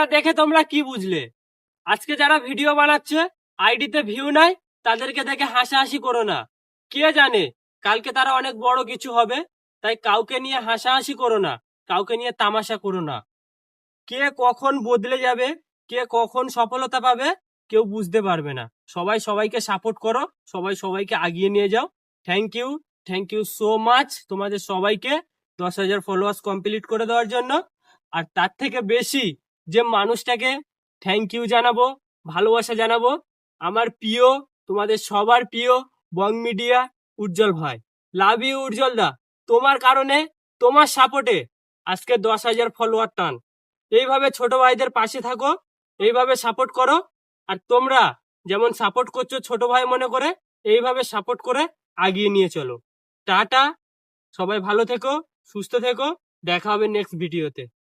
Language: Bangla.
ভিডিওটা দেখে তোমরা কি বুঝলে? আজকে যারা ভিডিও বানাচ্ছে আইডিতে ভিউ নাই, তাদেরকে দেখে হাসাহাসি করো না। কে জানে কালকে তারা অনেক বড় কিছু হবে। তাই কাউকে নিয়ে হাসাহাসি করো না, কাউকে নিয়ে তামাশা করো না। কে কখন বদলে যাবে, কে কখন সফলতা পাবে, কেউ বুঝতে পারবে না। সবাই সবাইকে সাপোর্ট করো, সবাই সবাইকে আগিয়ে নিয়ে যাও। থ্যাংক ইউ সো মাচ তোমাদের সবাইকে 10,000 ফলোয়ার্স কমপ্লিট করে দেওয়ার জন্য। আর তার থেকে বেশি যে মানুষটাকে থ্যাংক ইউ জানাবো, ভালোবাসা জানাবো, আমার প্রিয়, তোমাদের সবার প্রিয় বং মিডিয়া উজ্জ্বল ভাই। লাভ ইউ উজ্জ্বল দা। তোমার কারণে, তোমার সাপোর্টে আজকে 10,000 ফলোয়ার টান। এইভাবে ছোট ভাইদের পাশে থাকো, এইভাবে সাপোর্ট করো। আর তোমরা যেমন সাপোর্ট করছো ছোট ভাই মনে করে, এইভাবে সাপোর্ট করে আগিয়ে নিয়ে চলো। টাটা, সবাই ভালো থেকো, সুস্থ থেকো, দেখা হবে নেক্সট ভিডিওতে।